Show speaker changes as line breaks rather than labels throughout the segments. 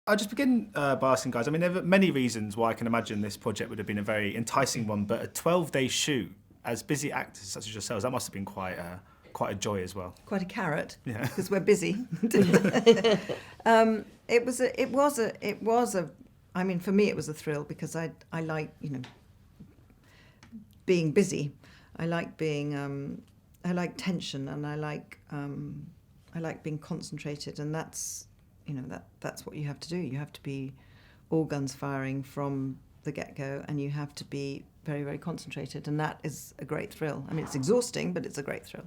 I'll just begin by asking, guys, I mean, there are many reasons why I can imagine this project would have been a very enticing one, but a 12-day shoot, as busy actors such as yourselves, that must have been quite a joy as well.
Quite a carrot,
yeah,
because we're busy. It was a. I mean, for me, it was a thrill because I like being busy. I like being. I like tension, and I like being concentrated, and that's that's what you have to do. You have to be all guns firing from the get-go, and you have to be very, very concentrated, and that is a great thrill. I mean, it's exhausting, but it's a great thrill.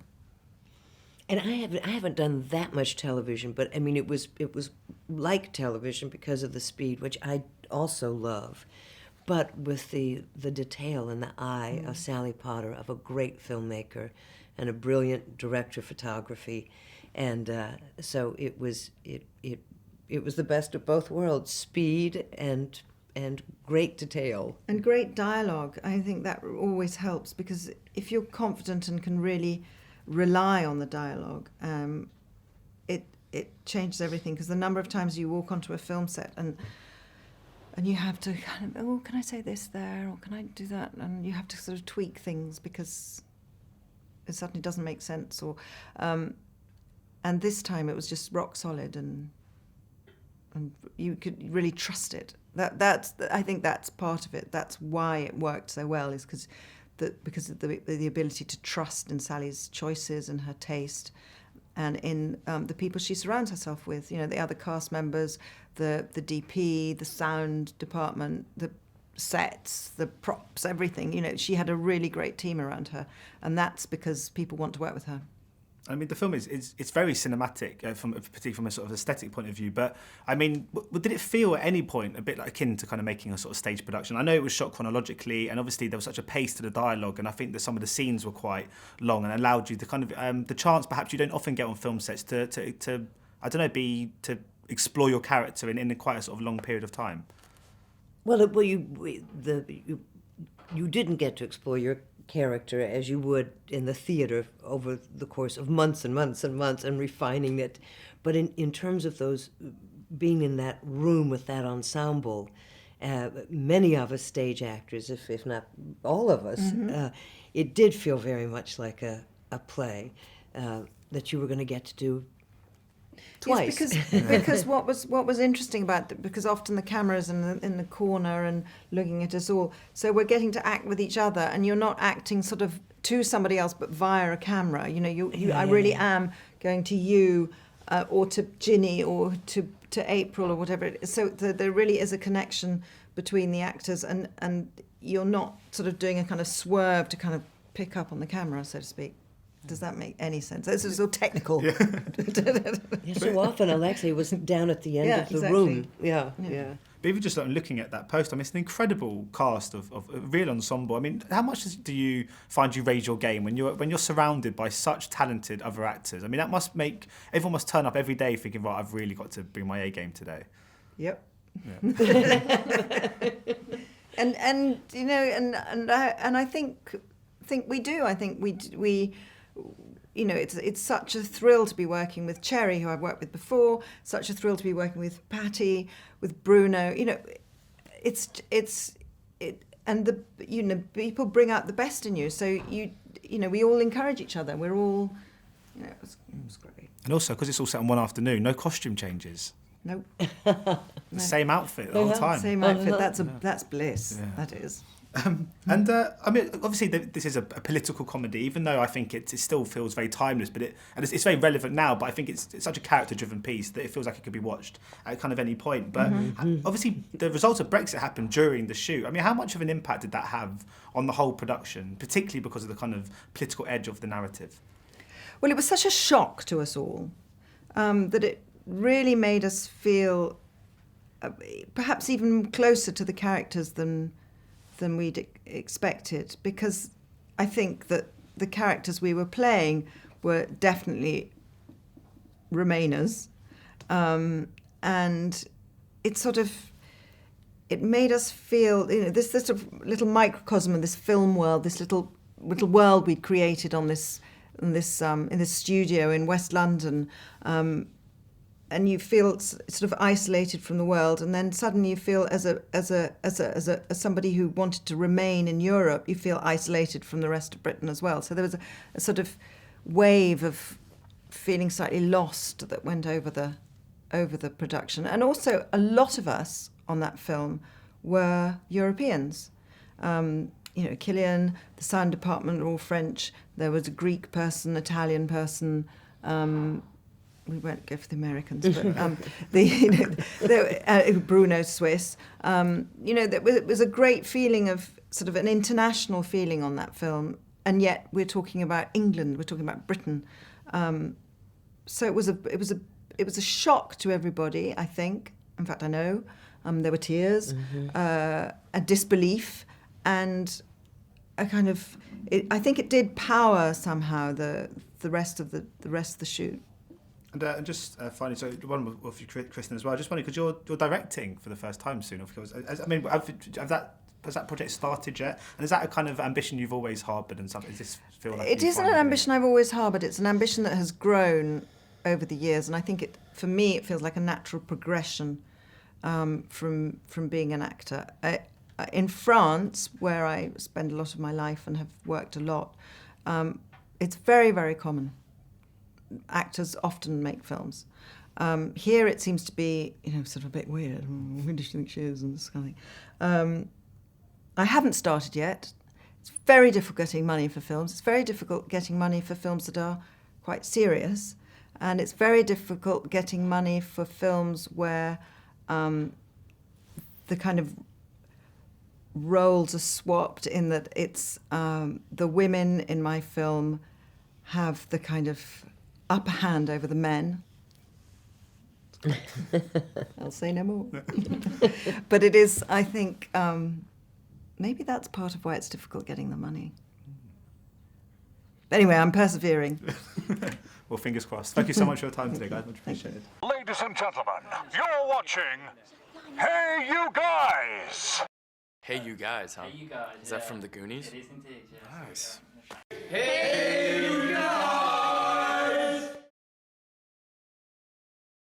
And I haven't done that much television, but I mean, it was like television because of the speed, which I also love, but with the detail and the eye of Sally Potter, of a great filmmaker and a brilliant director of photography, and so it was the best of both worlds: speed and great detail
and great dialogue. I think that always helps, because if you're confident and can really rely on the dialogue, it changes everything, because the number of times you walk onto a film set and you have to kind of, oh, can I say this there, or can I do that, and you have to sort of tweak things because it suddenly doesn't make sense, or and this time it was just rock solid, and you could really trust it. I think that's part of it. That's why it worked so well, is because of the ability to trust in Sally's choices and her taste, and in the people she surrounds herself with. The other cast members, the DP, the sound department, the sets, the props, everything. She had a really great team around her, and that's because people want to work with her.
I mean, the film is very cinematic, particularly from a sort of aesthetic point of view. But I mean, did it feel at any point a bit like akin to kind of making a sort of stage production? I know it was shot chronologically, and obviously there was such a pace to the dialogue, and I think that some of the scenes were quite long and allowed you to kind of the chance perhaps you don't often get on film sets to I don't know, to explore your character in quite a sort of long period of time.
Well, you didn't get to explore your character as you would in the theater over the course of months and months and months, and refining it. But in terms of those, being in that room with that ensemble, many of us stage actors, if not all of us, it did feel very much like a play that you were going to get to do twice.
Yes, because what was interesting about it, because often the camera's in the corner and looking at us all, so we're getting to act with each other, and you're not acting sort of to somebody else but via a camera. I really am going to you, or to Ginny, or to April, or whatever it is. So there really is a connection between the actors, and you're not sort of doing a kind of swerve to kind of pick up on the camera, so to speak. Does that make any sense? This is all technical.
Yeah. So often Alexei was down at the end of the room. Yeah.
But even just looking at that post, I mean, it's an incredible cast of a real ensemble. I mean, how much do you find you raise your game when you're surrounded by such talented other actors? I mean, that must make everyone must turn up every day thinking, right, I've really got to bring my A game today.
Yep.
Yeah.
and I think we do. I think we. It's such a thrill to be working with Cherry, who I've worked with before. Such a thrill to be working with Patty, with Bruno. People bring out the best in you. So we all encourage each other. We're all, it was great.
And also, because it's all set on one afternoon, no costume changes.
Nope.
The same outfit the whole time.
Same outfit. That's bliss. Yeah. That is.
I mean, obviously this is a political comedy, even though I think it still feels very timeless, but it's very relevant now, but I think it's such a character-driven piece that it feels like it could be watched at kind of any point. But obviously the result of Brexit happened during the shoot. I mean, how much of an impact did that have on the whole production, particularly because of the kind of political edge of the narrative?
Well, it was such a shock to us all that it really made us feel perhaps even closer to the characters than we'd expected, because I think that the characters we were playing were definitely Remainers, and it made us feel this sort of little microcosm of this film world, this little world we'd created in this studio in West London, and you feel sort of isolated from the world, and then suddenly you feel as somebody who wanted to remain in Europe, you feel isolated from the rest of Britain as well. So there was a sort of wave of feeling slightly lost that went over the production. And also a lot of us on that film were Europeans. Cillian, the sound department, all French. There was a Greek person, Italian person. We won't go for the Americans, but Bruno, Swiss. It was a great feeling of sort of an international feeling on that film, and yet we're talking about England, we're talking about Britain. So it was a shock to everybody, I think. In fact, I know there were tears, a disbelief, and a kind of. I think it did power somehow the rest of the shoot.
And just finally, so one for you, Kristin, as well. Just wondering, because you're directing for the first time soon, of course. Has that project started yet? And is that a kind of ambition you've always harboured? And something? Does this feel like
it isn't an ambition I've always harboured. It's an ambition that has grown over the years, and I think for me it feels like a natural progression from being an actor. In France, where I spend a lot of my life and have worked a lot, it's very, very common. Actors often make films. Here it seems to be, sort of a bit weird. Who do you think she is? And this kind of thing. I haven't started yet. It's very difficult getting money for films. It's very difficult getting money for films that are quite serious. And it's very difficult getting money for films where the kind of roles are swapped, in that it's the women in my film have the kind of upper hand over the men. I'll say no more. But it is, I think, maybe that's part of why it's difficult getting the money. But anyway, I'm persevering.
Well, fingers crossed. Thank you so much for your time today, guys. Much appreciated.
Ladies and gentlemen, you're watching Hey You Guys!
Hey You Guys, huh?
Hey, you guys.
Is that from the Goonies?
It is indeed, yes.
Nice.
Hey!